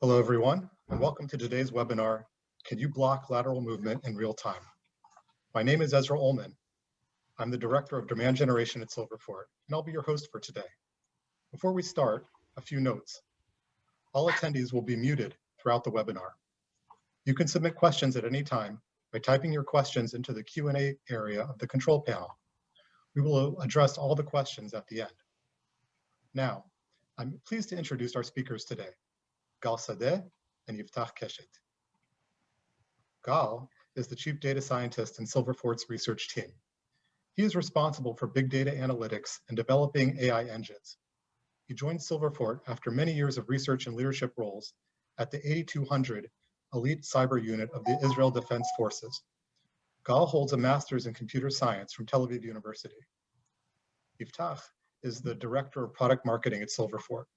Hello, everyone, and welcome to today's webinar, Can You Block Lateral Movement in Real Time? My name is Ezra Ullman. I'm the Director of Demand Generation at Silverfort, and I'll be your host for today. Before we start, a few notes. All attendees will be muted throughout the webinar. You can submit questions at any time by typing your questions into the Q&A area of the control panel. We will address all the questions at the end. Now, I'm pleased to introduce our speakers today, Gal Sadeh and Yiftach Keshet. Gal is the Chief Data Scientist in Silverfort's research team. He is responsible for big data analytics and developing AI engines. He joined Silverfort after many years of research and leadership roles at the 8200 Elite Cyber Unit of the Israel Defense Forces. Gal holds a master's in computer science from Tel Aviv University. Yiftach is the Director of Product Marketing at Silverfort.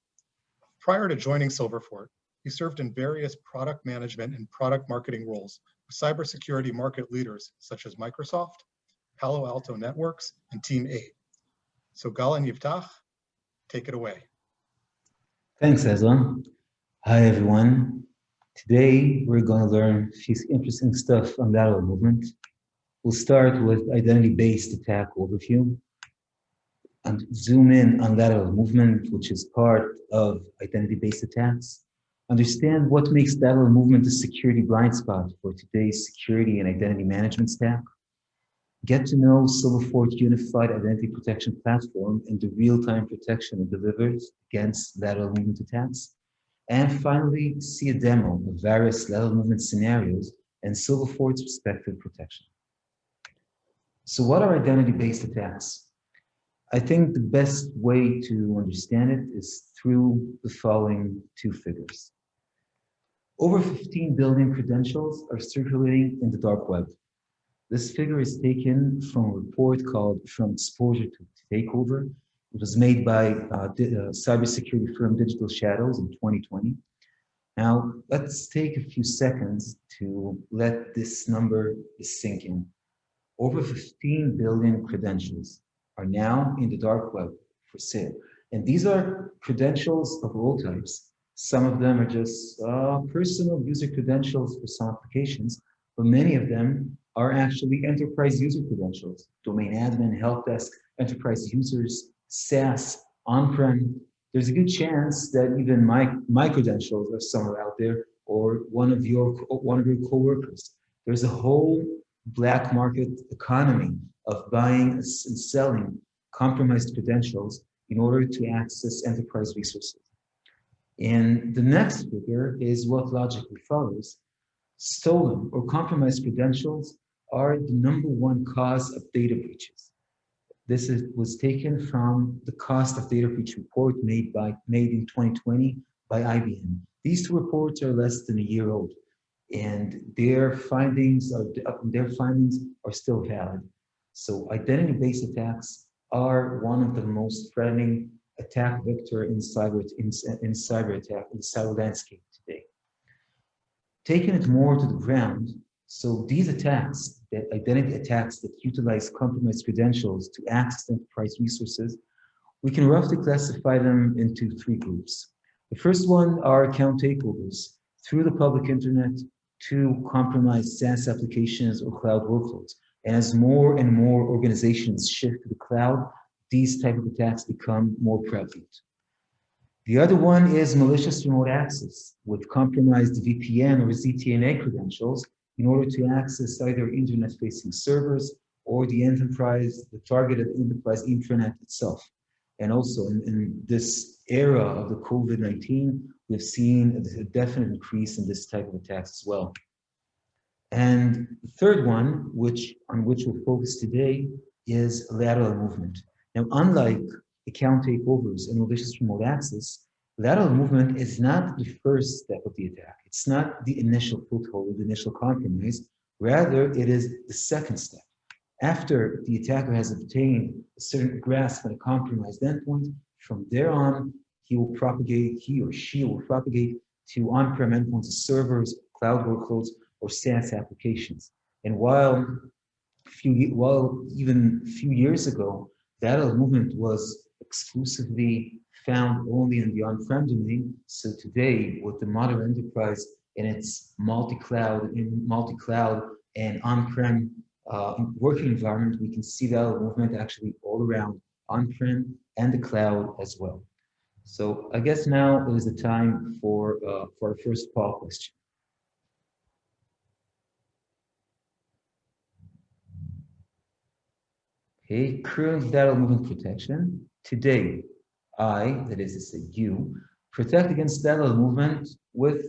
Prior to joining Silverfort, he served in various product management and product marketing roles with cybersecurity market leaders such as Microsoft, Palo Alto Networks, and Team 8. So Gal and Yiftach, take it away. Thanks, Ezra. Hi, everyone. Today, we're going to learn a few interesting stuff on lateral movement. We'll start with identity-based attack overview and zoom in on lateral movement, which is part of identity-based attacks. Understand what makes lateral movement a security blind spot for today's security and identity management stack. Get to know Silverfort Unified Identity Protection Platform and the real-time protection it delivers against lateral movement attacks. And finally, see a demo of various lateral movement scenarios and Silverfort's respective protection. So what are identity-based attacks? I think the best way to understand it is through the following two figures. Over 15 billion credentials are circulating in the dark web. This figure is taken from a report called From Exposure to Takeover. It was made by cybersecurity firm Digital Shadows in 2020. Now, let's take a few seconds to let this number sink in. Over 15 billion credentials are now in the dark web for sale. And these are credentials of all types. Some of them are just personal user credentials for some applications, but many of them are actually enterprise user credentials, domain admin, help desk, enterprise users, SaaS, on-prem. There's a good chance that even my credentials are somewhere out there, or one of your coworkers. There's a whole black market economy of buying and selling compromised credentials in order to access enterprise resources. And the next figure is what logically follows. Stolen or compromised credentials are the #1 cause of data breaches. This was taken from the Cost of Data Breach report made in 2020 by IBM. These two reports are less than a year old, and their findings are still valid. So identity-based attacks are one of the most threatening attack vector in cyber landscape today. Taking it more to the ground, so these attacks, the identity attacks that utilize compromised credentials to access enterprise resources, we can roughly classify them into three groups. The first one are account takeovers through the public internet to compromise SaaS applications or cloud workloads. As more and more organizations shift to the cloud, these type of attacks become more prevalent. The other one is malicious remote access with compromised VPN or ZTNA credentials in order to access either internet-facing servers or the targeted enterprise intranet itself. And also in this era of the COVID-19, we've seen a definite increase in this type of attacks as well. And the third one, on which we'll focus today, is lateral movement. Now, unlike account takeovers and malicious remote access, lateral movement is not the first step of the attack. It's not the initial foothold, the initial compromise. Rather, it is the second step. After the attacker has obtained a certain grasp on a compromised endpoint, from there on, he or she will propagate to on-prem endpoints, servers, cloud workloads, or SaaS applications. And while even a few years ago, lateral movement was exclusively found only in the on-prem domain. So today, with the modern enterprise and its multi-cloud and on-prem working environment, we can see that movement actually all around on-prem and the cloud as well. So I guess now is the time for our first poll question. Okay, current lateral movement protection. Today, that is to say you, protect against lateral movement with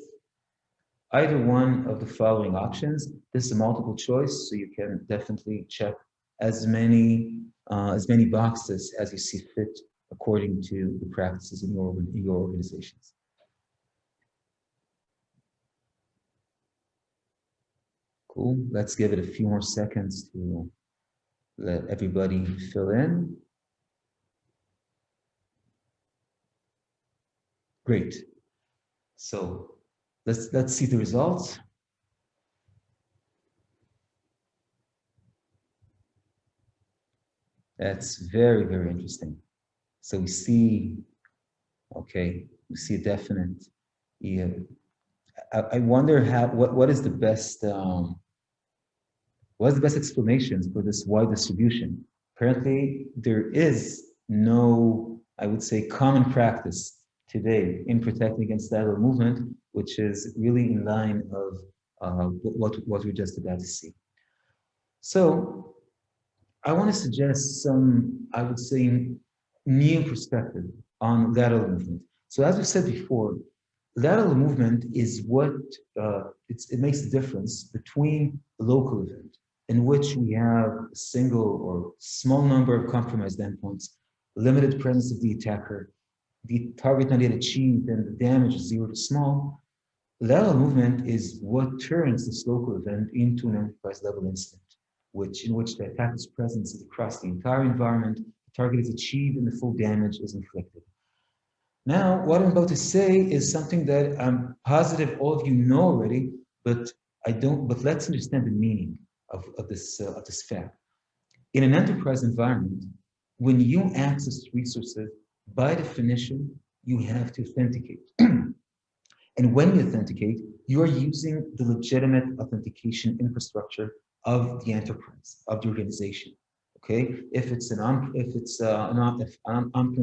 either one of the following options. This is a multiple choice, so you can definitely check as many boxes as you see fit according to the practices in your organizations. Cool. Let's give it a few more seconds to let everybody fill in. Great. So let's see the results. That's very, very interesting. So we see, okay, we see a definite. Yeah. I wonder what is the best explanations for this wide distribution? Apparently, there is no, I would say, common practice today in protecting against lateral movement, which is really in line of what we're just about to see. So I want to suggest some, I would say, new perspective on lateral movement. So as we said before, lateral movement is what it makes the difference between a local event in which we have a single or small number of compromised endpoints, limited presence of the attacker, the target not yet achieved, and the damage is 0 to small. Lateral movement is what turns this local event into an enterprise level incident, in which the attacker's presence is across the entire environment, the target is achieved, and the full damage is inflicted. Now, what I'm about to say is something that I'm positive all of you know already, but let's understand the meaning of this fact. In an enterprise environment, when you access resources, by definition, you have to authenticate. And when you authenticate, you are using the legitimate authentication infrastructure of the enterprise, of the organization. Okay, if it's an on-prem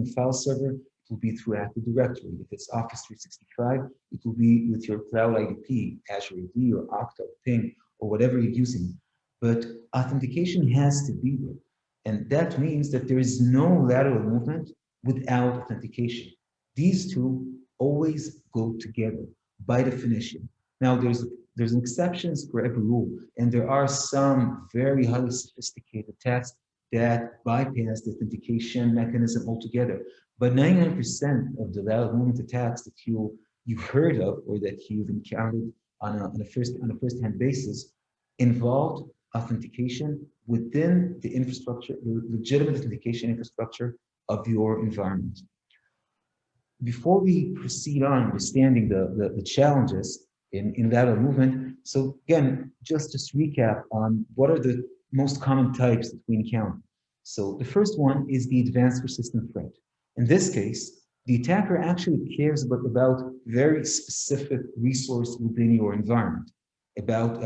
file server, it will be through Active Directory. If it's Office 365, it will be with your cloud IDP, Azure AD or Okta or Ping or whatever you're using. But authentication has to be there. And that means that there is no lateral movement without authentication. These two always go together by definition. Now, there's exceptions for every rule, and there are some very highly sophisticated attacks that bypass the authentication mechanism altogether. But 99% of the lateral movement attacks that you've heard of or that you've encountered on a first-hand basis involved authentication within the infrastructure, the legitimate authentication infrastructure of your environment. Before we proceed on understanding the challenges in lateral movement, so again, just recap on what are the most common types that we encounter. So the first one is the advanced persistent threat. In this case, the attacker actually cares about very specific resource within your environment, about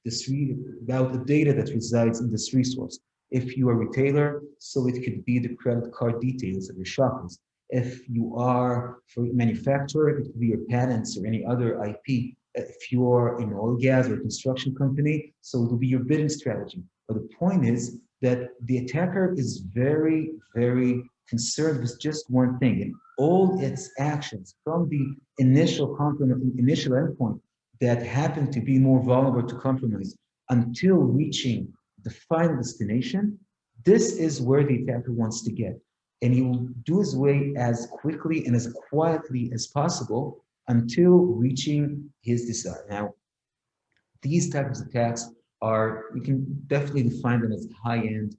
the data that resides in this resource. If you are a retailer, so it could be the credit card details of your shoppers. If you are for a manufacturer, it could be your patents or any other IP. If you're an oil, gas, or construction company, so it will be your bidding strategy. But the point is that the attacker is very, very concerned with just one thing, and all its actions from the initial endpoint that happen to be more vulnerable to compromise until reaching the final destination, this is where the attacker wants to get. And he will do his way as quickly and as quietly as possible until reaching his desire. Now, these types of attacks you can definitely define them as high-end,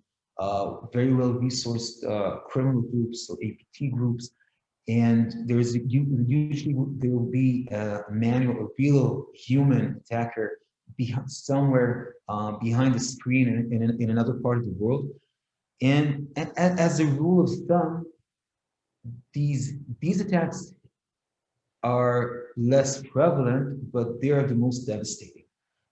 very well-resourced criminal groups, so APT groups, and usually there will be a manual or real human attacker somewhere behind the screen in another part of the world. And as a rule of thumb, These attacks are less prevalent, but they are the most devastating.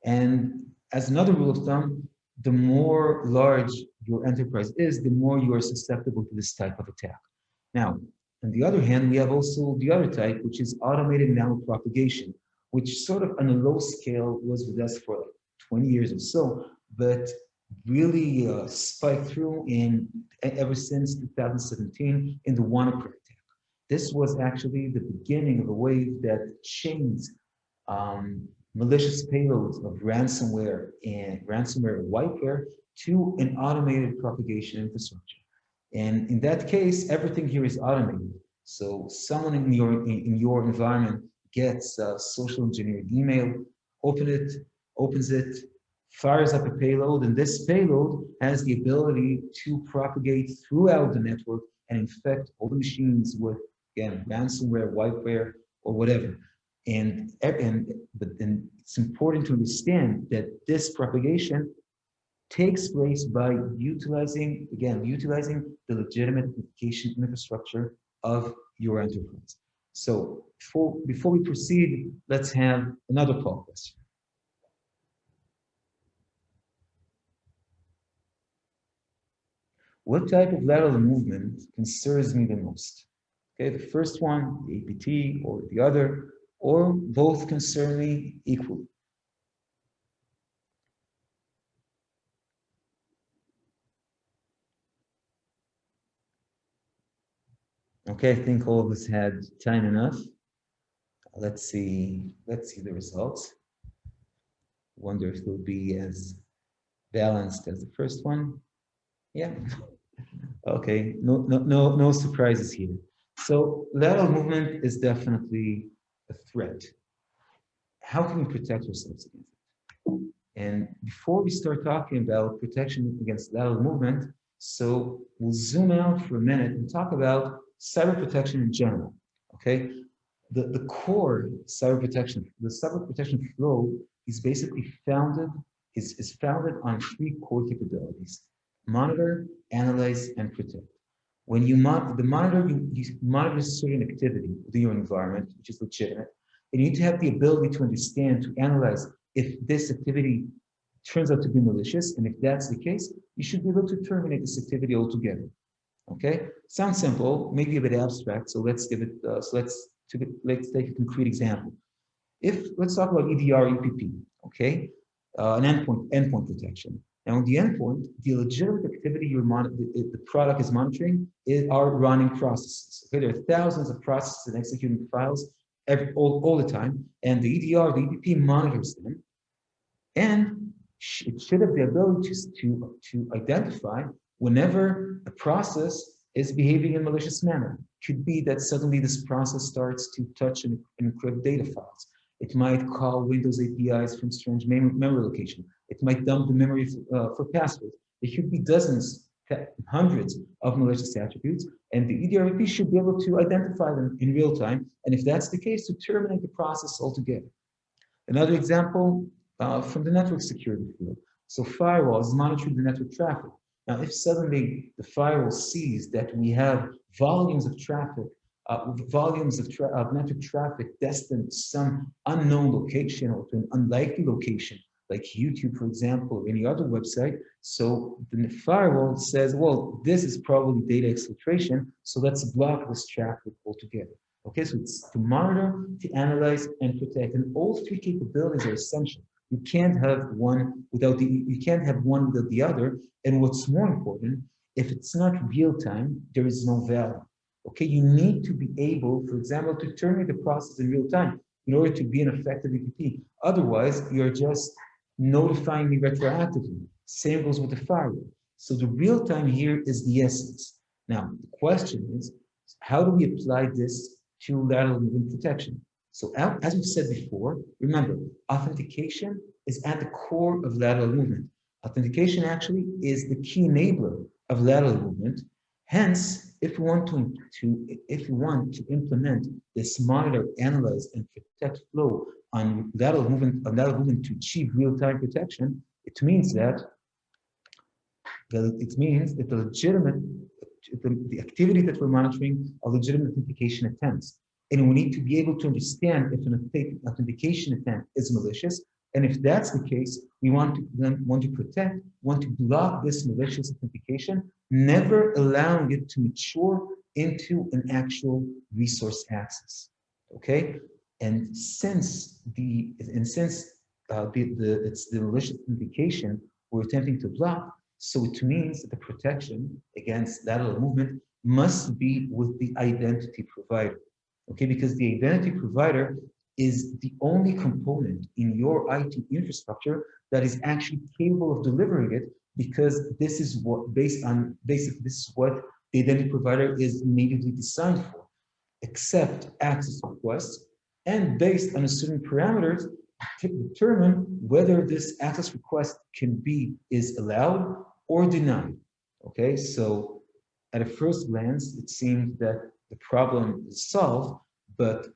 And as another rule of thumb, the more large your enterprise is, the more you are susceptible to this type of attack. Now, on the other hand, we have also the other type, which is automated malware propagation, which sort of on a low scale was with us for like 20 years or so, but really spiked through ever since 2017 in the WannaCry attack. This was actually the beginning of a wave that changed malicious payloads of ransomware and whiteware to an automated propagation infrastructure. And in that case, everything here is automated. So someone in your environment gets a social engineered email, opens it, fires up a payload, and this payload has the ability to propagate throughout the network and infect all the machines with, again, ransomware, whiteware, or whatever. But then it's important to understand that this propagation takes place by utilizing the legitimate application infrastructure of your enterprise. So before we proceed, let's have another poll question. What type of lateral movement concerns me the most? Okay, the first one, the APT, or the other, or both concern me equally. Okay, I think all of us had time enough. Let's see the results. Wonder if they'll be as balanced as the first one. Yeah. Okay, no surprises here. So lateral movement is definitely a threat. How can we protect ourselves against it? And before we start talking about protection against lateral movement, so we'll zoom out for a minute and talk about cyber protection in general. Okay, the core cyber protection, the cyber protection flow is basically founded on three core capabilities: monitor, analyze, and protect. When you monitor, you monitor certain activity within your environment, which is legitimate. And you need to have the ability to understand, to analyze if this activity turns out to be malicious. And if that's the case, you should be able to terminate this activity altogether. Okay? Sounds simple, maybe a bit abstract. So let's give it. Let's take a concrete example. Let's talk about EDR, EPP. Okay, an endpoint protection. Now, on the endpoint, the legitimate activity the product is monitoring are running processes. Okay, there are thousands of processes and executing files all the time, and the EDR, the EPP monitors them, and it should have the ability to identify whenever a process is behaving in a malicious manner. Could be that suddenly this process starts to touch and encrypt data files. It might call Windows APIs from strange memory location. It might dump the memory for passwords. There could be dozens, hundreds of malicious attributes, and the EDR/EPP should be able to identify them in real time, and if that's the case, to terminate the process altogether. Another example from the network security field. So firewalls monitor the network traffic. Now, if suddenly the firewall sees that we have volumes of traffic, of network traffic destined to some unknown location or to an unlikely location, like YouTube, for example, or any other website, so the firewall says, well, this is probably data exfiltration, so let's block this traffic altogether. Okay, so it's to monitor, to analyze, and protect, and all three capabilities are essential. You can't have one without the other. And what's more important, if it's not real time, there is no value. Okay, you need to be able, for example, to terminate the process in real time in order to be an effective EPP. Otherwise, you're just notifying me retroactively. Same goes with the firewall. So the real time here is the essence. Now, the question is, how do we apply this to lateral movement protection? So as we've said before, remember, authentication is at the core of lateral movement. Authentication actually is the key enabler of lateral movement. Hence, if we want to implement this monitor, analyze, and protect flow on lateral movement to achieve real-time protection, it means that the legitimate the activity that we're monitoring are legitimate authentication attempts. And we need to be able to understand if an authentication attempt is malicious. And if that's the case, we want to block this malicious authentication, never allowing it to mature into an actual resource access. Okay, and since it's the malicious authentication we're attempting to block, so it means that the protection against lateral movement must be with the identity provider. Okay, because the identity provider is the only component in your IT infrastructure that is actually capable of delivering it, because this is what this is what the identity provider is natively designed for. Accept access requests, and based on a certain parameters, to determine whether this access request is allowed or denied. Okay, so at a first glance, it seems that the problem is solved, but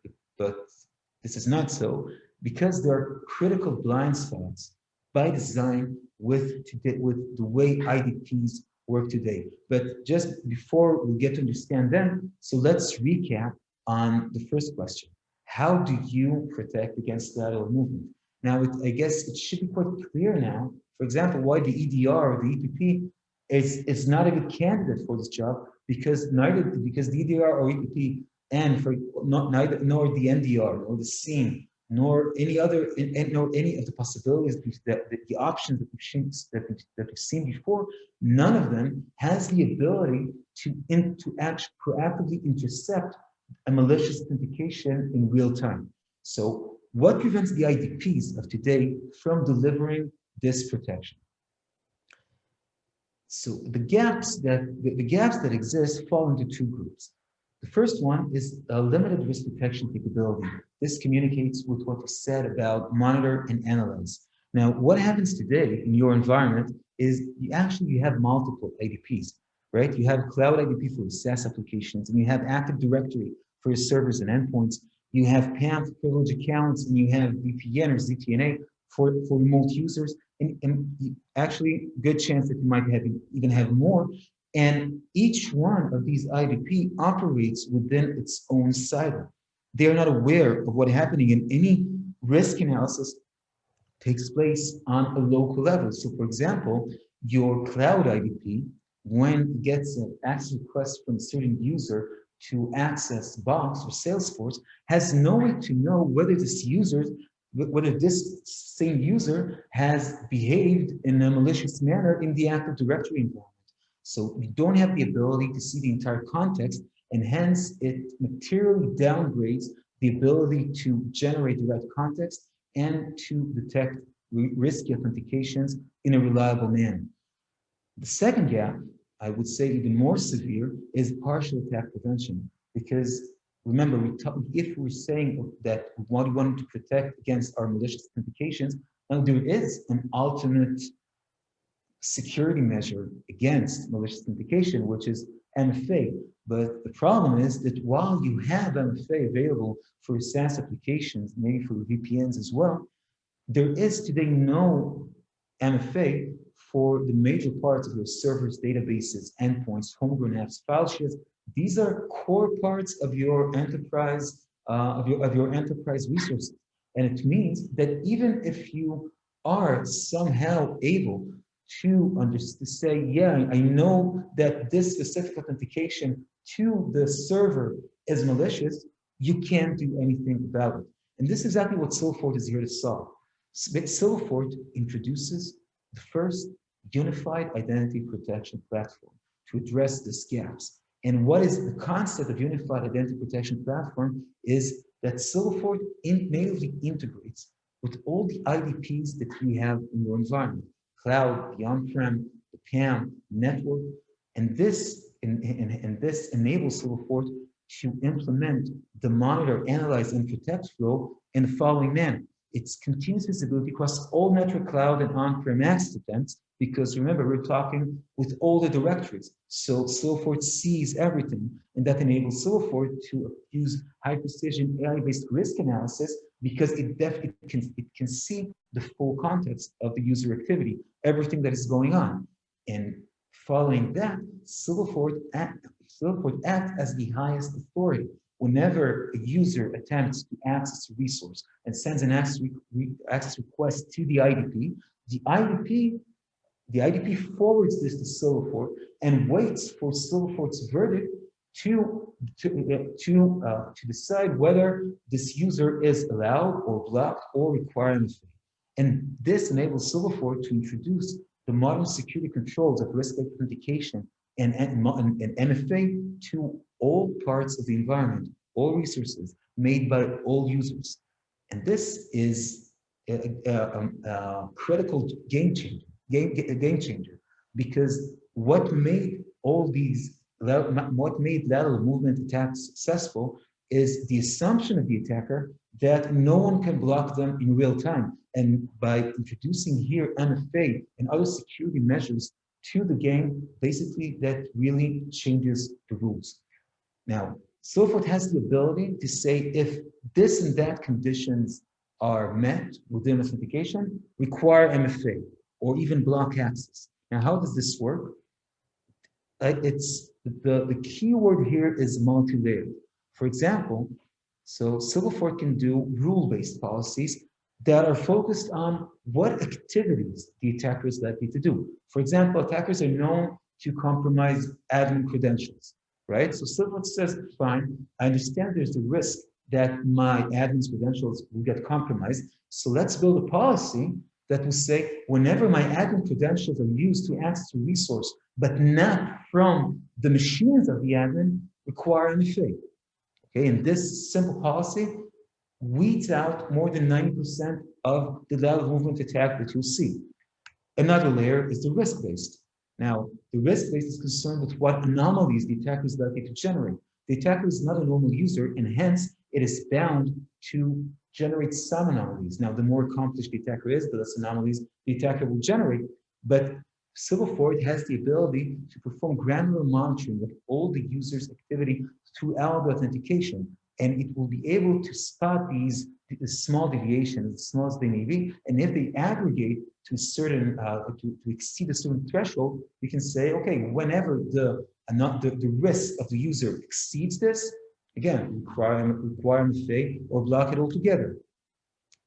this is not so, because there are critical blind spots by design with the way IDPs work today. But just before we get to understand them, so let's recap on the first question. How do you protect against lateral movement? Now, I guess it should be quite clear now, for example, why the EDR or the EPP is not a good candidate for this job, because the EDR or EPP nor the NDR nor the SIEM nor any of the possibilities that the options that we've seen before, none of them has the ability to proactively intercept a malicious authentication in real time. So what prevents the IDPs of today from delivering this protection? So the gaps that exist fall into two groups. The first one is a limited risk detection capability. This communicates with what was said about monitor and analyze. Now, what happens today in your environment is you have multiple IDPs, right? You have cloud IDP for your SaaS applications, and you have Active Directory for your servers and endpoints. You have PAM for privileged accounts, and you have VPN or ZTNA for remote users. And actually, good chance that you might even have more. And each one of these IDP operates within its own silo. They are not aware of what's happening, and any risk analysis takes place on a local level. So for example, your cloud IDP, when it gets an access request from a certain user to access Box or Salesforce, has no way to know whether this same user has behaved in a malicious manner in the Active Directory environment. So we don't have the ability to see the entire context, and hence it materially downgrades the ability to generate the right context and to detect risky authentications in a reliable manner. The second gap, I would say even more severe, is partial attack prevention. Because remember, if we're saying that we want to protect against our malicious authentications, now there is an alternate security measure against malicious authentication, which is MFA. But the problem is that while you have MFA available for SaaS applications, maybe for VPNs as well, there is today no MFA for the major parts of your servers, databases, endpoints, homegrown apps, file shares. These are core parts of your enterprise, of your enterprise resources. And it means that even if you are somehow able to say, yeah, I know that this specific authentication to the server is malicious, you can't do anything about it. And this is exactly what Silverfort is here to solve. Silverfort introduces the first unified identity protection platform to address these gaps. And what is the concept of unified identity protection platform is that Silverfort natively integrates with all the IDPs that we have in your environment: cloud, the on-prem, the PAM, network, and this enables Silverfort to implement the monitor, analyze, and protect flow in the following manner. It's continuous visibility across all network, cloud, and on-prem access attempts, because remember, we're talking with all the directories. So Silverfort sees everything, and that enables Silverfort to use high-precision AI-based risk analysis, because it can see the full context of the user activity, everything that is going on. And Following that, Silverfort acts as the highest authority. Whenever a user attempts to access a resource and sends an access request to the IDP, the IDP forwards this to Silverfort and waits for Silverfort's verdict to decide whether this user is allowed or blocked or require MFA. And this enables Silverfort to introduce the modern security controls of risk-based authentication and MFA to all parts of the environment, all resources made by all users. And this is a critical game changer, because what made lateral movement attacks successful is the assumption of the attacker that no one can block them in real time. And by introducing here MFA and other security measures to the game, basically that really changes the rules. Now, Silverfort has the ability to say if this and that conditions are met within authentication, require MFA or even block access. Now, how does this work? It's the key word here is multi-layered. For example, so Silverfort can do rule-based policies that are focused on what activities the attacker is likely to do. For example, attackers are known to compromise admin credentials, right? So Silverfort says, fine, I understand there's a risk that my admin's credentials will get compromised. So let's build a policy that will say, whenever my admin credentials are used to access a resource, but not from the machines of the admin, require MFA. Okay, and this simple policy weeds out more than 90% of the lateral movement attack that you'll see. Another layer is the risk-based. Now, the risk-based is concerned with what anomalies the attacker is likely to generate. The attacker is not a normal user, and hence it is bound to generate some anomalies. Now, the more accomplished the attacker is, the less anomalies the attacker will generate. But Silverfort has the ability to perform granular monitoring of all the user's activity throughout the authentication, and it will be able to spot these small deviations, as small as they may be, and if they aggregate to a certain to exceed a certain threshold, we can say, okay, whenever the risk of the user exceeds this, again, require MFA or block it altogether.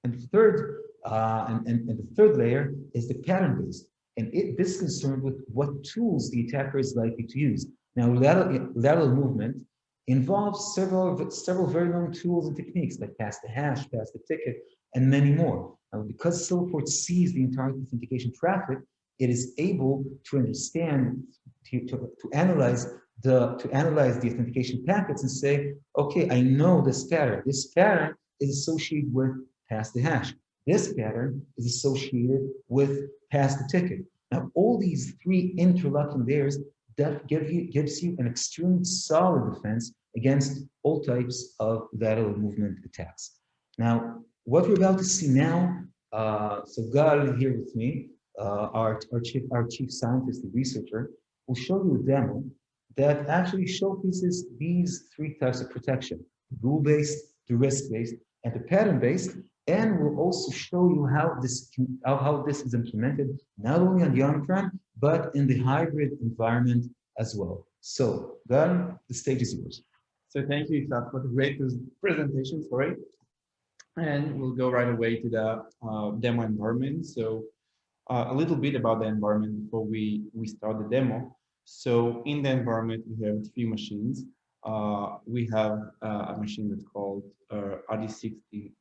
And the third the third layer is the pattern-based, and this is concerned with what tools the attacker is likely to use. Now, lateral movement involves several very known tools and techniques like pass the hash, pass the ticket, and many more. Now, because Silverfort sees the entire authentication traffic, it is able to understand, to analyze the authentication packets and say, okay, I know this pattern. This pattern is associated with pass the hash. This pattern is associated with pass the ticket. Now, all these three interlocking layers that gives you an extremely solid defense against all types of lateral movement attacks. Now, what we're about to see now, so Gal is here with me, our chief scientist and researcher, will show you a demo that actually showcases these three types of protection: rule-based, the risk-based, and the pattern-based. And we'll also show you how this is implemented not only on the on-prem, but in the hybrid environment as well. So, Gal, the stage is yours. So thank you, Yiftach, for the great presentation, sorry. And we'll go right away to the demo environment. So a little bit about the environment before we start the demo. So in the environment, we have three machines. We have a machine that's called RD61,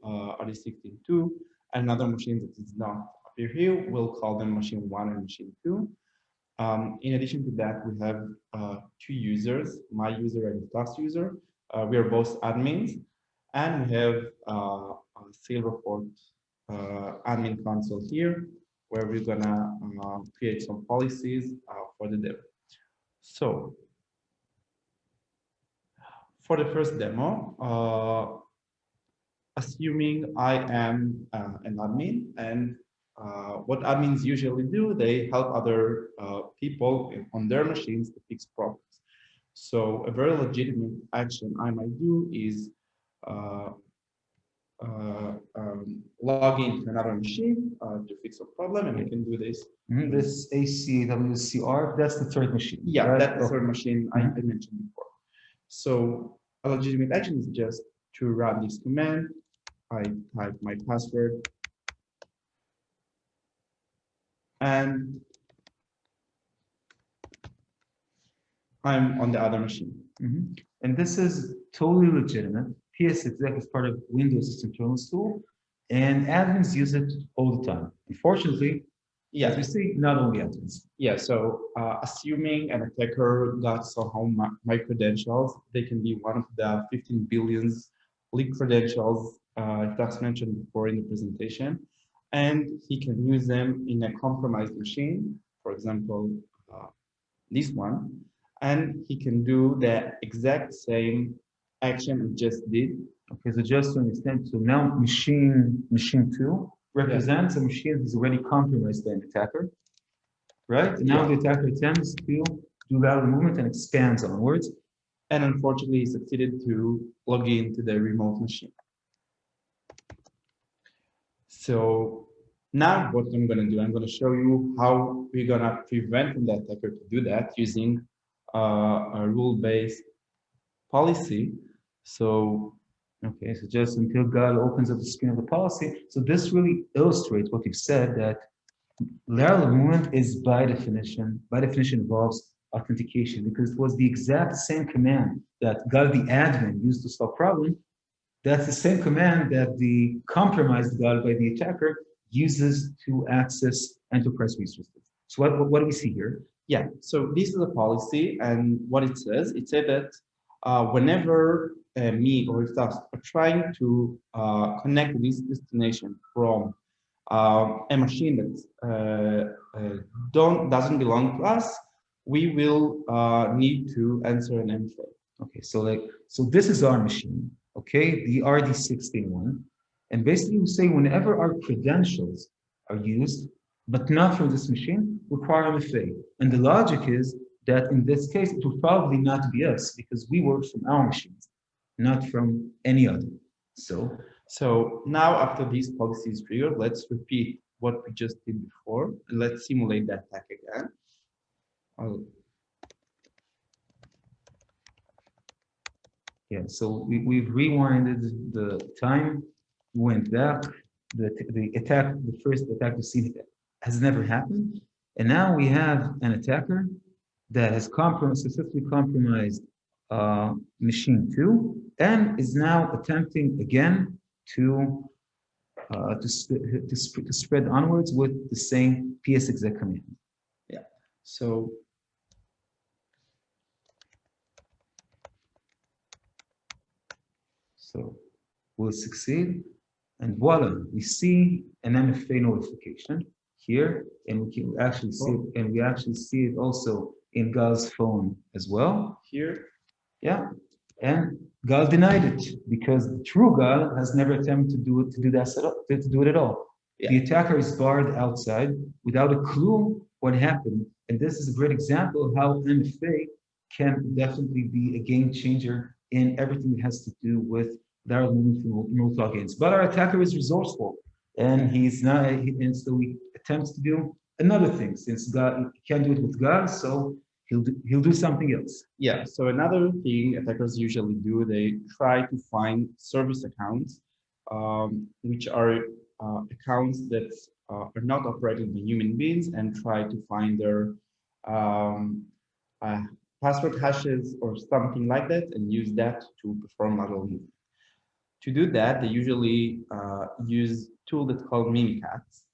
RD62, another machine that is not up here. We'll call them machine 1 and machine 2. In addition to that, we have two users, my user and Yiftach's user. We are both admins, and we have a Silverfort admin console here, where we're gonna create some policies for the dev. So, for the first demo, assuming I am an admin, and what admins usually do, they help other people on their machines to fix problems. So a very legitimate action I might do is log into another machine to fix a problem, and we can do this. This ACWCR, that's the third machine. Yeah, right? that's the third machine I mentioned before. So a legitimate action is just to run this command. I type my password, and I'm on the other machine. And this is totally legitimate. PSExec is part of Windows internal tool, and admins use it all the time. Unfortunately, as we see, not only admins. Yeah, so assuming an attacker got somehow my credentials, they can be one of the 15 billion leaked credentials Yiftach mentioned before in the presentation, and he can use them in a compromised machine, for example, this one, and he can do the exact same action we just did. Okay, so just to understand, so now machine 2 represents a machine that's already compromised by an attacker, right? And now the attacker attempts to do lateral movement and expands onwards. And unfortunately, he succeeded to log into the remote machine. So now what I'm going to do, I'm going to show you how we're going to prevent from the attacker to do that using a rule-based policy. So okay, so just until God opens up the screen of the policy. So this really illustrates what you've said, that lateral movement is by definition involves authentication, because it was the exact same command that God the admin used to solve problem. That's the same command that the compromised God by the attacker uses to access enterprise resources. So what do we see here? Yeah, so this is a policy, and what it says that whenever me or Yiftach are trying to connect this destination from a machine that doesn't belong to us, we will need to answer an MFA. Okay, so this is our machine, okay, the RD16 and basically we say whenever our credentials are used, but not from this machine, require MFA. And the logic is that in this case, it will probably not be us because we work from our machines, not from any other. So now after these policies triggered, let's repeat what we just did before, and let's simulate that attack again. Yeah, so we've rewinded the time, went back, the first attack we see has never happened. And now we have an attacker that has successfully compromised machine 2 and is now attempting again to spread onwards with the same PSExec command. Yeah, so we'll succeed, and voila, we see an MFA notification here, and we can actually see it, and we actually see it also in Gal's phone as well. Here, yeah, and Gal denied it because the true Gal has never attempted to do it at all. Yeah. The attacker is barred outside without a clue what happened, and this is a great example of how MFA can definitely be a game changer in everything that has to do with lateral movement from remote logins. But our attacker is resourceful, and he's not, and so he attempts to do another thing. Since God can't do it with God, so he'll do something else. Yeah. So another thing attackers usually do, they try to find service accounts, which are accounts that are not operated by human beings, and try to find their password hashes or something like that, and use that to perform lateral movement. To do that, they usually use a tool that's called Mimikatz.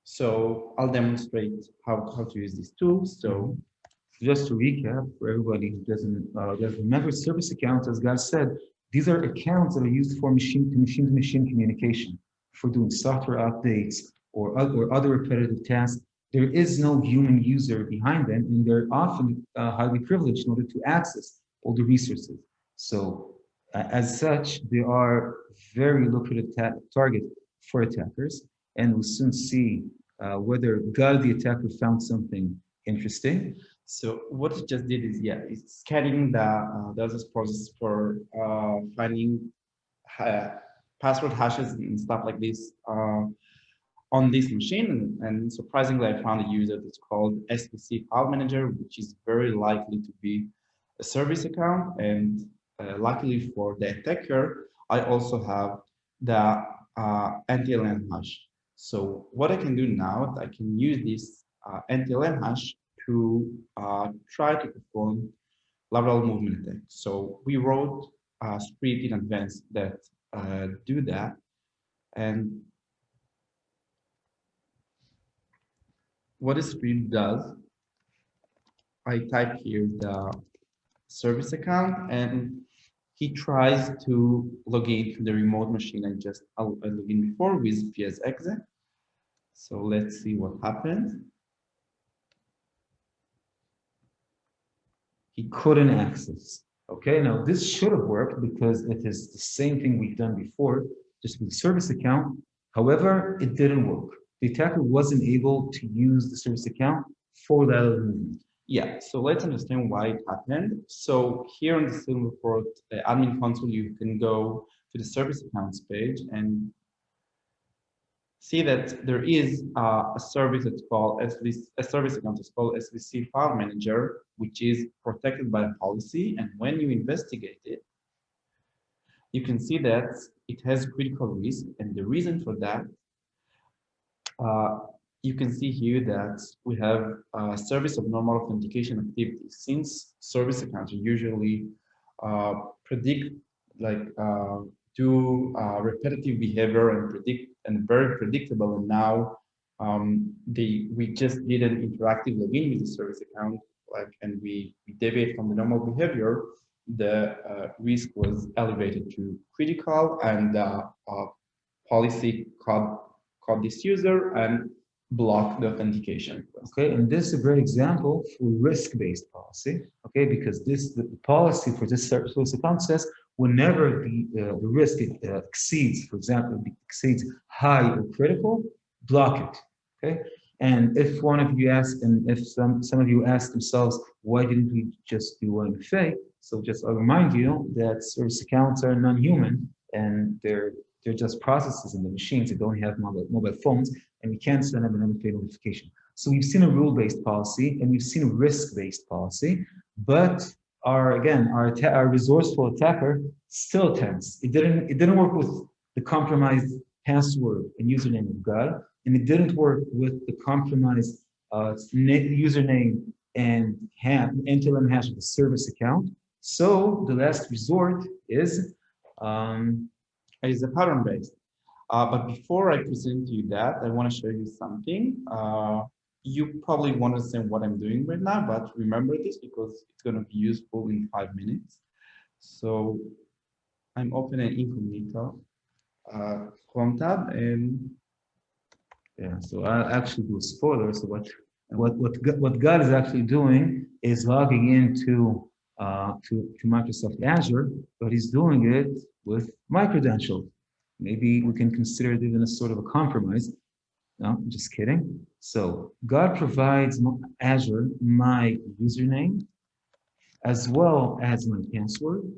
So I'll demonstrate how to use this tool. So just to recap for everybody who doesn't remember, service accounts, as Gal said, these are accounts that are used for machine-to-machine communication, for doing software updates or other repetitive tasks. There is no human user behind them, and they're often highly privileged in order to access all the resources. So as such, they are very lucrative target for attackers, and we'll soon see whether Gal the attacker found something interesting. So what it just did is, it's scanning the process for finding password hashes and stuff like this on this machine. And surprisingly, I found a user that's called SVC File Manager, which is very likely to be a service account. And luckily for the attacker, I also have the NTLM hash. So what I can do now, I can use this NTLM hash to try to perform lateral movement attack. So we wrote a script in advance that do that. And what the script does, I type here the service account, and he tries to log in to the remote machine I just logged in before with psexe. So let's see what happens. He couldn't access. Okay, now this should have worked because it is the same thing we've done before, just with the service account. However, it didn't work. The attacker wasn't able to use the service account for that movement. Yeah, so let's understand why it happened. So here on the Silverfort admin console, you can go to the service accounts page and see that there is a service that's called a service account that's called SVC File Manager, which is protected by a policy. And when you investigate it, you can see that it has critical risk. And the reason for that, you can see here that we have a service of normal authentication activities. Since service accounts usually predict, like do repetitive behavior and predict and very predictable, and now we just did an interactive login with the service account, and we deviate from the normal behavior, the risk was elevated to critical, and policy caught this user and block the authentication. Okay, and this is a great example for risk-based policy. Okay, because the policy for this service account says whenever the risk exceeds, for example, exceeds high or critical, block it. Okay, and if one of you asked, and if some of you ask themselves, why didn't we just do MFA? So just I'll remind you that service accounts are non-human, and they're just processes in the machines that don't have mobile phones, and we can't send them an MFA notification. So we've seen a rule-based policy and we've seen a risk-based policy, but our resourceful attacker still attempts. It didn't work with the compromised password and username of Gal, and it didn't work with the compromised username and NTLM hash of the service account. So the last resort is a pattern-based. But before I present you that, I want to show you something. You probably won't understand what I'm doing right now, but remember this because it's going to be useful in 5 minutes. So I'm opening incognito Chrome tab, and yeah. So I'll actually do a spoiler. So what Gal is actually doing is logging into to Microsoft Azure, but he's doing it with my credentials. Maybe we can consider it even a sort of a compromise. No, I'm just kidding. So God provides Azure my username as well as my password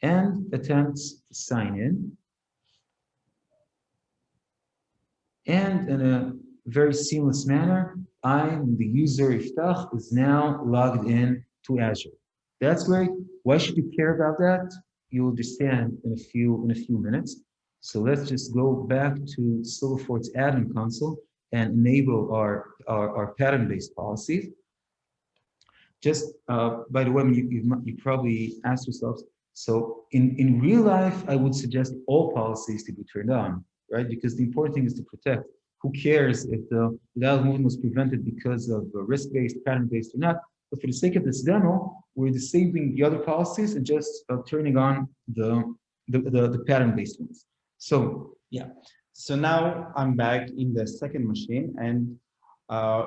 and attempts to sign in. And in a very seamless manner, the user Yiftach is now logged in to Azure. That's great. Why should you care about that? You'll understand in a few minutes. So let's just go back to Silverfort's admin console and enable our pattern-based policies. Just by the way, you probably asked yourselves, so in real life, I would suggest all policies to be turned on, right? Because the important thing is to protect. Who cares if the lateral movement was prevented because of risk-based, pattern-based or not? But for the sake of this demo, we're disabling the other policies and just turning on the pattern-based ones. So yeah, so now I'm back in the second machine, and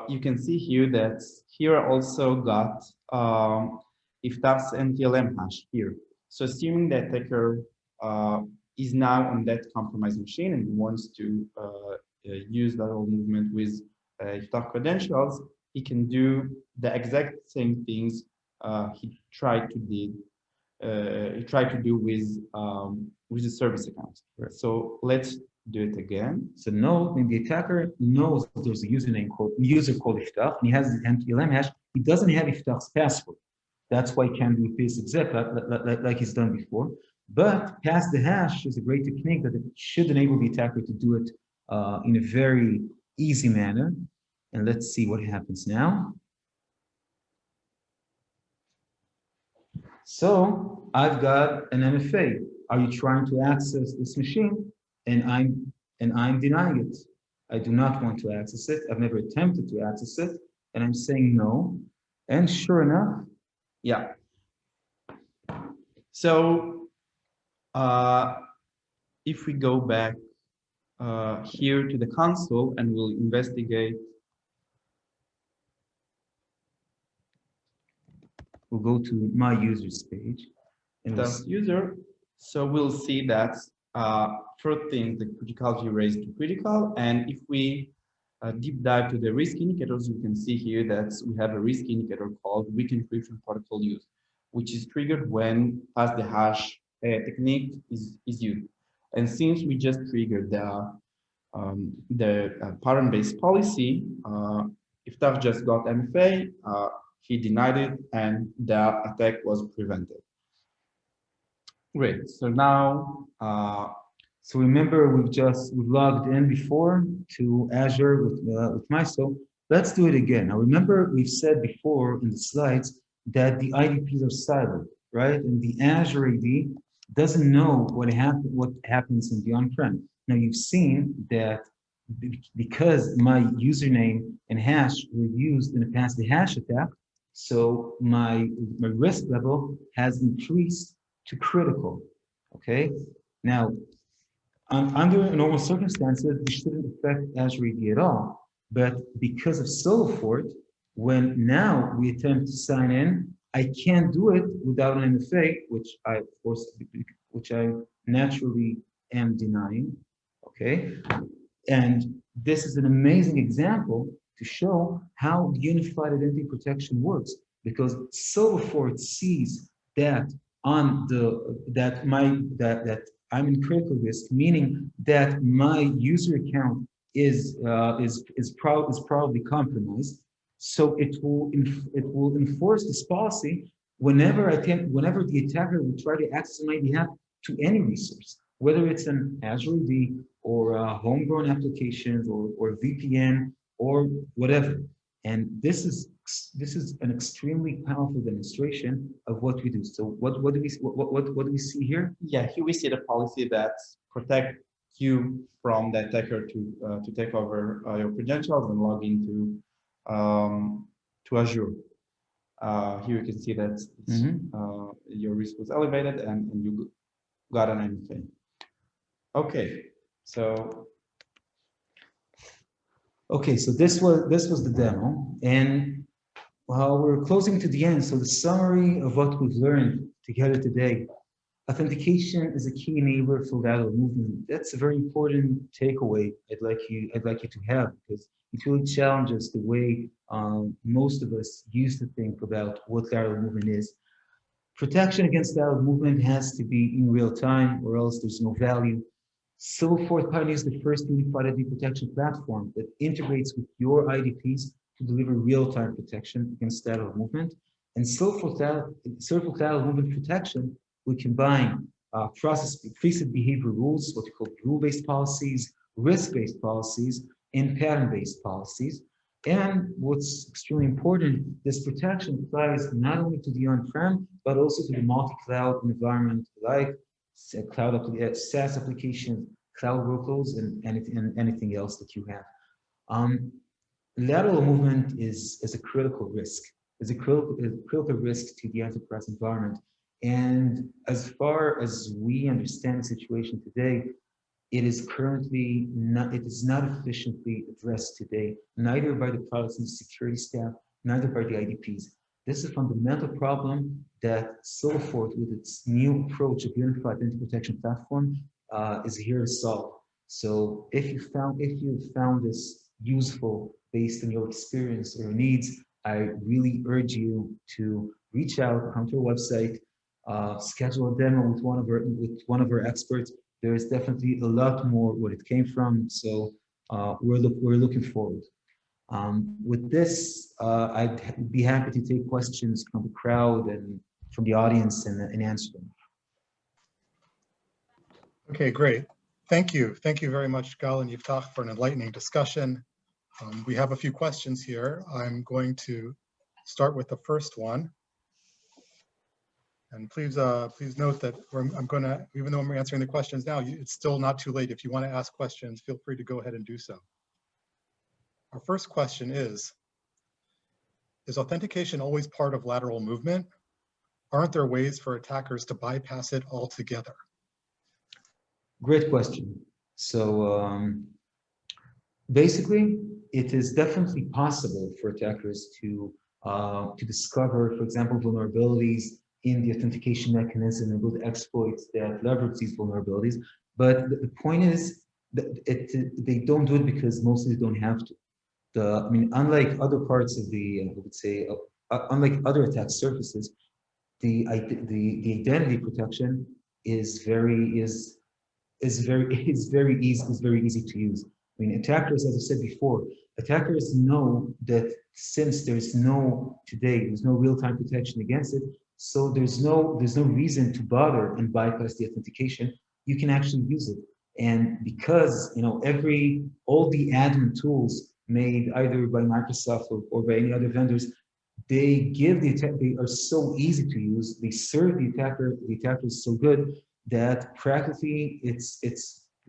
you can see here that here I also got Yiftach's NTLM hash here. So assuming the attacker is now on that compromised machine and wants to use lateral movement with Yiftach credentials, he can do the exact same things he tried to do with the service accounts. Right. So let's do it again. So note, when the attacker knows that there's a user called Yiftach, and he has the empty LM hash, he doesn't have Yiftach's password. That's why he can do paste exec like he's done before. But pass the hash is a great technique that it should enable the attacker to do it in a very easy manner. And let's see what happens now. So I've got an MFA. Are you trying to access this machine? And I'm denying it. I do not want to access it. I've never attempted to access it. And I'm saying no. And sure enough, Yeah. So if we go back here to the console and we'll investigate. we'll go to my users page. And The user, so we'll see that first thing, the criticality raised to critical, and if we deep dive to the risk indicators, you can see here that we have a risk indicator called weak encryption protocol use, which is triggered when pass the hash technique is used. And since we just triggered the parent-based policy, Yiftach just got MFA, he denied it, and the attack was prevented. Great. So now, so remember, we've logged in before to Azure with MySo. Let's do it again. Now remember, we've said before in the slides that the IDPs are silent, right? And the Azure AD doesn't know what happens in the on-prem. Now you've seen that because my username and hash were used in a pass the hash attack, so my risk level has increased to critical. Okay. Now, under normal circumstances, this shouldn't affect Azure AD at all. But because of Silverfort, when now we attempt to sign in, I can't do it without an MFA, which I naturally am denying. Okay. And this is an amazing example to show how unified identity protection works, because Silverfort sees that that I'm in critical risk, meaning that my user account is probably compromised. So it will enforce this policy whenever the attacker will try to access on my behalf to any resource, whether it's an Azure AD or homegrown applications or VPN or whatever. And this is an extremely powerful demonstration of what we do. So what do we see here? Yeah, here we see the policy that protect you from the attacker to take over your credentials and log into to Azure. Here you can see that your risk was elevated and you got an MFA. Okay, so this was the demo, and we're closing to the end. So the summary of what we've learned together today: authentication is a key enabler for lateral movement. That's a very important takeaway I'd like you to have, because it really challenges the way most of us used to think about what lateral movement is. Protection against lateral movement has to be in real time, or else there's no value. Silverfort pioneers the first unified identity protection platform that integrates with your IDPs to deliver real-time protection against lateral movement. And Silverfort lateral movement protection will combine preset behavior rules, what we call rule-based policies, risk-based policies, and pattern-based policies. And what's extremely important, this protection applies not only to the on-prem, but also to the multi-cloud environment like SaaS applications, cloud workloads, and anything else that you have. Lateral movement is a critical risk. Is a critical risk to the enterprise environment. And as far as we understand the situation today, it is not efficiently addressed today, neither by the products and security staff, neither by the IDPs. This is a fundamental problem that Silverfort, with its new approach of unified identity protection platform, is here to solve. So if you found this useful based on your experience or your needs, I really urge you to reach out, come to our website, schedule a demo with one of our experts, there is definitely a lot more where it came from. So we're looking forward. With this, I'd be happy to take questions from the crowd and from the audience and answer them. Okay, great. Thank you. Thank you very much, Gal and Yiftach, for an enlightening discussion. We have a few questions here. I'm going to start with the first one. And please note that even though I'm answering the questions now, it's still not too late. If you want to ask questions, feel free to go ahead and do so. Our first question is authentication always part of lateral movement? Aren't there ways for attackers to bypass it altogether? Great question. So basically, it is definitely possible for attackers to discover, for example, vulnerabilities in the authentication mechanism and build exploits that leverage these vulnerabilities. But the point is that they don't do it because mostly they don't have to. I mean, unlike other parts of the, I would say, unlike other attack surfaces, the identity protection is very easy to use. I mean, attackers, as I said before, attackers know that since there's no real-time protection against it, so there's no reason to bother and bypass the authentication. You can actually use it, and because all the admin tools made either by Microsoft or by any other vendors, they are so easy to use. They serve the attackers so good that practically it's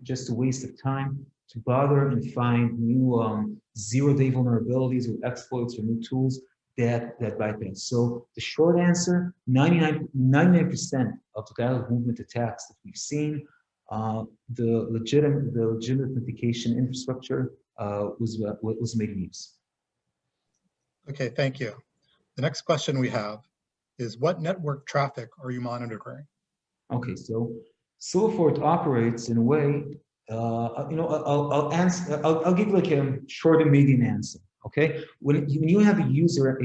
just a waste of time to bother and find new zero-day vulnerabilities or exploits or new tools that bypass. So the short answer, 99% of the lateral movement attacks that we've seen, the legitimate authentication infrastructure was made in use. Okay, thank you. The next question we have is, what network traffic are you monitoring? Okay, so Silverfort operates in a way, I'll give like a short and medium answer. Okay, when you have a user,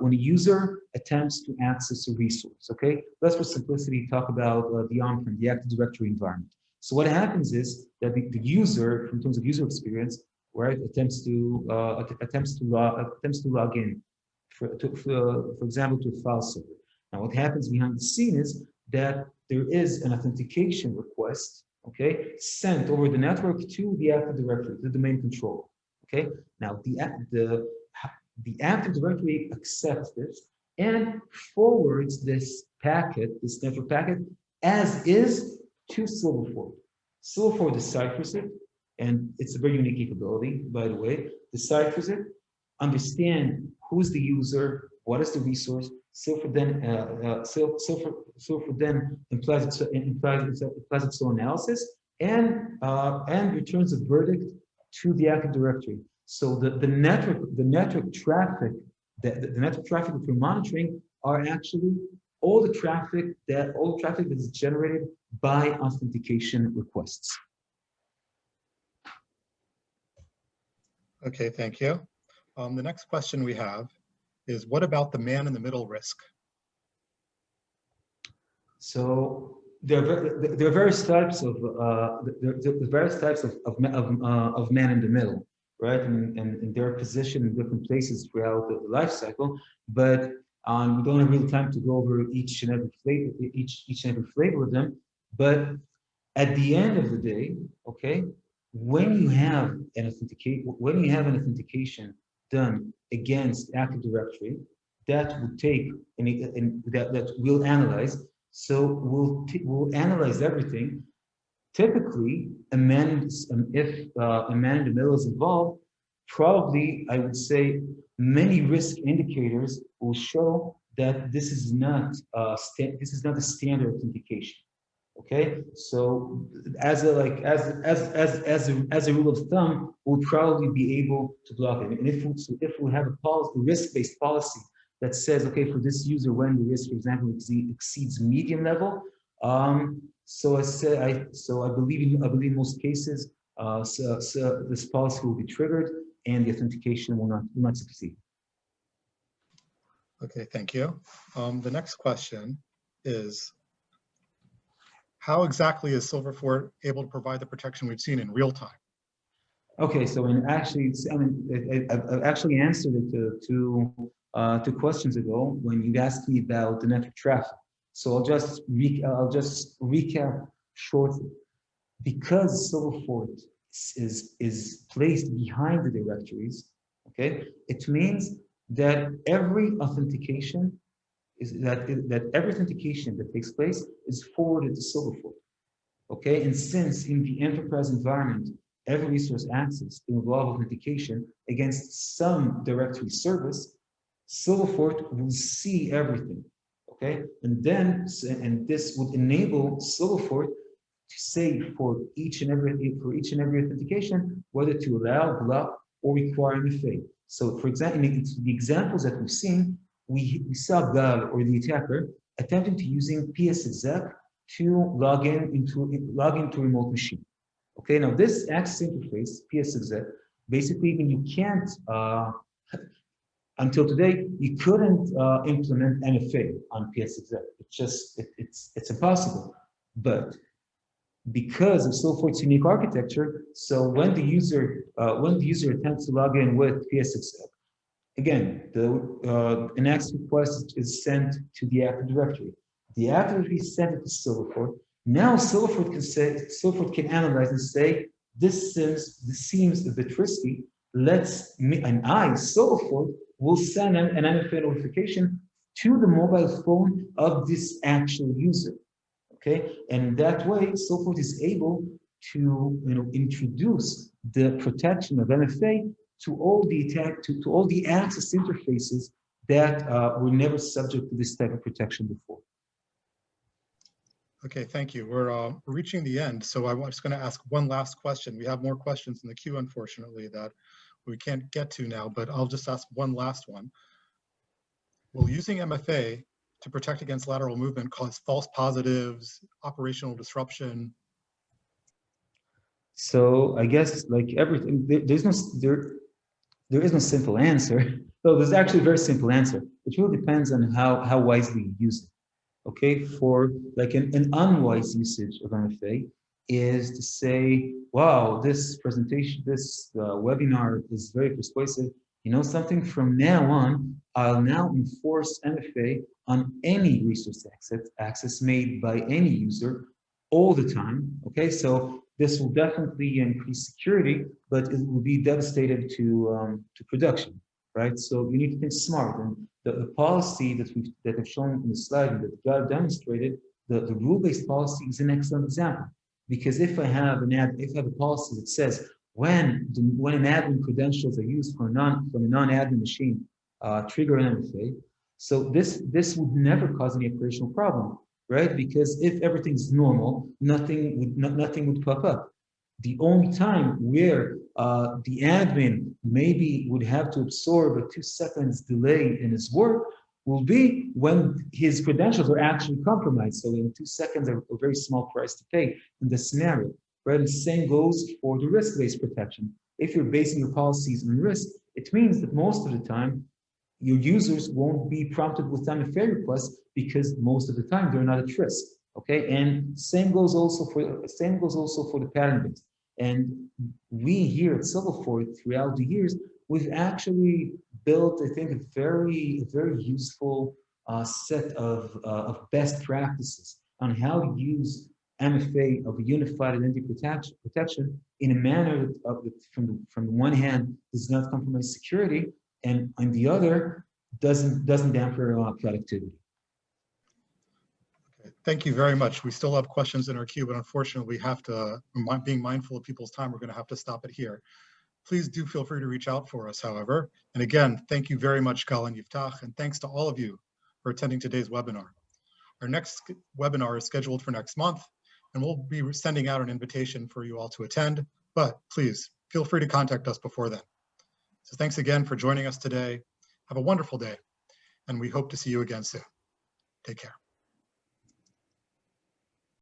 when a user attempts to access a resource, okay, let's for simplicity talk about the on-prem, the Active Directory environment. So what happens is that the user, in terms of user experience, right, attempts to log in, for example, to a file server. Now, what happens behind the scene is that there is an authentication request, okay, sent over the network to the Active Directory, the domain controller. Okay, now the Active Directory accepts this and forwards this network packet, as is to Silverfort. Silverfort deciphers it, and it's a very unique capability, by the way. Deciphers it, understand who's the user, what is the resource. Silverfort then implies its own analysis and returns a verdict to the Active Directory. So the network traffic that we're monitoring are actually all the traffic that is generated by authentication requests. Okay, thank you. The next question we have is, what about the man-in-the-middle risk? So there are various types of man in the middle, right? And they're positioned in different places throughout the life cycle. But we don't have real time to go over each and every flavor of them. But at the end of the day, okay, when you have an authentication done against Active Directory, that will take that we'll analyze. So we'll analyze everything. Typically, if a man in the middle is involved, probably I would say many risk indicators will show that this is not a standard authentication. Okay, so as a rule of thumb, we'll probably be able to block it. And if we have a risk-based policy that says, okay, for this user, when the risk, for example, exceeds medium level, so I believe in most cases, so this policy will be triggered and the authentication will not succeed. Okay, thank you. The next question is, How exactly is Silverfort able to provide the protection we've seen in real time? Okay, so in actually, I mean, I've actually answered it two questions ago when you asked me about the network traffic. So I'll just recap shortly. Because Silverfort is placed behind the directories, okay, it means that every authentication that every authentication that takes place is forwarded to Silverfort. Okay, and since in the enterprise environment, every resource access to involve authentication against some directory service, Silverfort will see everything. Okay, and this would enable Silverfort to say for each and every authentication whether to allow, block, or require MFA. So, for example, in the examples that we've seen, we saw Gal or the attacker attempting to using PSExec to log into a remote machine. Okay, now this access interface, PSExec, basically when you can't, until today, you couldn't implement MFA on PSExec. It's impossible. But because of Silverfort's unique architecture, so when the user attempts to log in with PSExec, again, an access request is sent to the Active Directory. The Active Directory is sent it to Silverfort. Now Silverfort can analyze and say, this seems a bit risky. Silverfort, will send an MFA notification to the mobile phone of this actual user. Okay, and that way, Silverfort is able to introduce the protection of MFA to all the access interfaces that were never subject to this type of protection before. Okay, thank you. We're reaching the end, so I'm just going to ask one last question. We have more questions in the queue, unfortunately, that we can't get to now, but I'll just ask one last one. Will using MFA to protect against lateral movement cause false positives, operational disruption? So I guess like everything, there is no simple answer. So there's actually a very simple answer. It really depends on how wisely you use it. Okay, for like an unwise usage of MFA is to say, wow, this presentation, this webinar is very persuasive. You know something, from now on, I'll now enforce MFA on any resource access made by any user all the time. Okay, so this will definitely increase security, but it will be devastated to production, right? So you need to think smart. And the policy that I've shown in the slide and that Gal demonstrated, the rule-based policy is an excellent example. Because if I have a policy that says when an admin credentials are used from a non-admin machine, trigger an MFA, so this would never cause any operational problem, right? Because if everything's normal, nothing would pop up. The only time where the admin maybe would have to absorb a 2 seconds delay in his work will be when his credentials are actually compromised. So in 2 seconds, a very small price to pay in this scenario, right? And the same goes for the risk-based protection. If you're basing your policies on risk, it means that most of the time, your users won't be prompted with MFA requests because most of the time they're not at risk. Okay, and same goes also for the pattern base. And we here at Silverfort, throughout the years, we've actually built, I think, a very useful set of best practices on how to use MFA of a unified identity protection in a manner that from the one hand does not compromise security, and on the other doesn't dampen productivity. Okay, thank you very much. We still have questions in our queue, but unfortunately we have to, being mindful of people's time, we're going to have to stop it here. Please do feel free to reach out for us, however. And again, thank you very much, Gal and Yiftach, and thanks to all of you for attending today's webinar. Our next webinar is scheduled for next month, and we'll be sending out an invitation for you all to attend, but please feel free to contact us before then. So thanks again for joining us today. Have a wonderful day, and we hope to see you again soon. Take care.